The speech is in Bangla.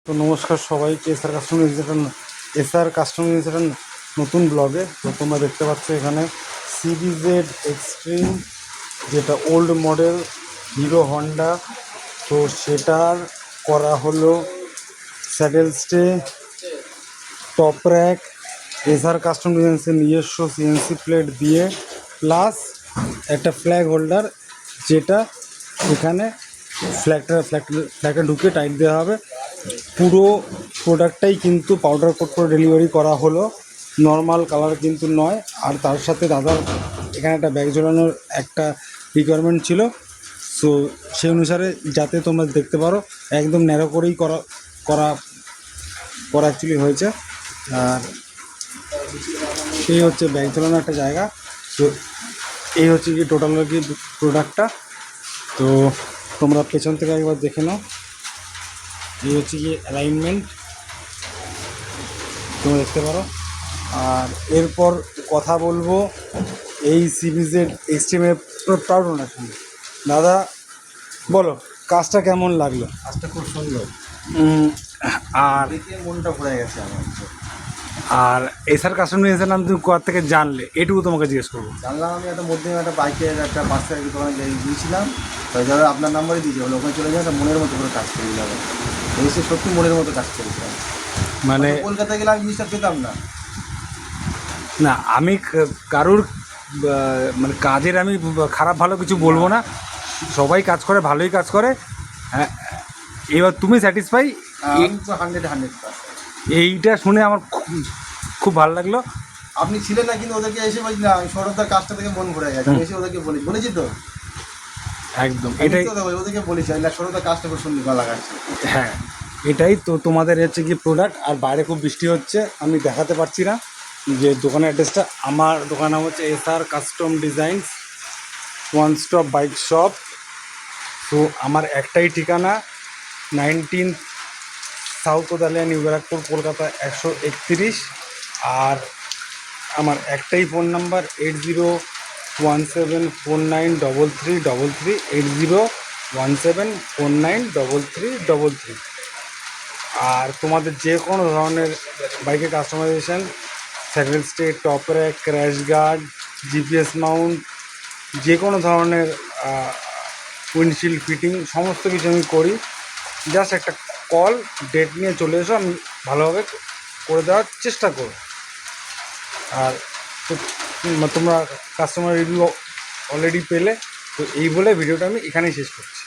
তো নমস্কার সবাইকে এসআর কাস্টমাইজেশন নতুন ব্লগে। তো তোমরা দেখতে পাচ্ছ এখানে সিবিজেড এক্সট্রিম, যেটা ওল্ড মডেল হিরো হন্ডা। তো সেটার করা হলো saddle stay, top rack, SR customization নিজস্ব সিএনসি প্লেট দিয়ে, প্লাস একটা ফ্ল্যাগ হোল্ডার, যেটা এখানে ফ্ল্যাগটা ঢুকে টাইট দেওয়া হবে। পুরো প্রোডাক্টটাই কিন্তু পাউডার কোট করে ডেলিভারি করা হলো, নর্মাল কালার কিন্তু নয়। আর তার সাথে দাদার এখানে একটা ব্যাগ ঝোলানোর একটা রিকোয়ারমেন্ট ছিল, সো সেই অনুসারে যাতে তোমরা দেখতে পারো একদম ন্যারো করেই করা করা করা অ্যাকচুয়ালি হয়েছে। আর এই হচ্ছে ব্যাগ ঝোলানোর একটা জায়গা। তো এই হচ্ছে কি টোটাল আর কি প্রোডাক্টটা। তো তোমরা পেছন থেকে একবার দেখে নাও। এই হচ্ছে কি অ্যালাইনমেন্ট, তোমরা দেখতে পারো। আর এরপর কথা বলবো এই সিবিজেড এক্সট্রিমের প্রাউড ওনার সঙ্গে। দাদা বলো, কাজটা কেমন লাগলো? কাজটা খুব সুন্দর, আর দেখে মনটা ভরে গেছে আমার। আর এসআর কাস্টমাইজেশন আমি তুমি কোথা থেকে জানলে, এটুকু তোমাকে জিজ্ঞেস করবো। জানলাম আমি একটা মধ্যে একটা বাইকের একটা পাঁচটা দোকানে গিয়েছিলাম, তাই যারা আপনার নাম্বারই দিয়েছে বলে ওখানে চলে যায়, একটা মনের মতো করে কাজ করে যাবে। এসে সত্যি মনের মতো কাজ করেছে। মানে কলকাতায় গেলে আমি জিনিসটা পেতাম না। না, আমি কারুর মানে কাজের আমি খারাপ ভালো কিছু বলবো না, সবাই কাজ করে, ভালোই কাজ করে। হ্যাঁ, এবার তুমি স্যাটিসফাই? আমি তো 100 এইটা শুনে আমার খুব ভালো লাগলো। আপনি ছিলেন না, কিন্তু ওদেরকে এসে বলছি না, আমি সৌরভদার কাজটা থেকে মন ভরে গেছে। এসে ওদেরকে বলেছি তো, একদম এটাই ওদেরকে বলেছি সৌরভদার কাজটা খুব সুন্দর ভালো লাগাচ্ছে। হ্যাঁ, এটাই তো তোমাদের হচ্ছে কি প্রোডাক্ট। আর বাইরে খুব বৃষ্টি হচ্ছে, আমি দেখাতে পারছি না যে দোকানের অ্যাড্রেসটা। আমার দোকান নাম হচ্ছে SR custom designs one stop bike shop. তো আমার একটাই ঠিকানা, 19 সাউথ কোদালিয়া, নিউ ব্যারাকপুর, কলকাতা 131। আর আমার একটাই ফোন নাম্বার 8017493333, 8017493333। আর তোমাদের যে কোনো ধরনের বাইকের customization, saddle stay, top rack, crash guard, GPS mount, যে কোনো ধরনের উইন্ডশিল্ড ফিটিং, সমস্ত কিছু আমি করি। জাস্ট একটা কল, ডেট নিয়ে চলে এসো, আমি ভালোভাবে করে দেওয়ার চেষ্টা করব। আর তোমরা কাস্টমার রিভিউ অলরেডি পেলে। তো এই বলে ভিডিওটা আমি এখানেই শেষ করছি।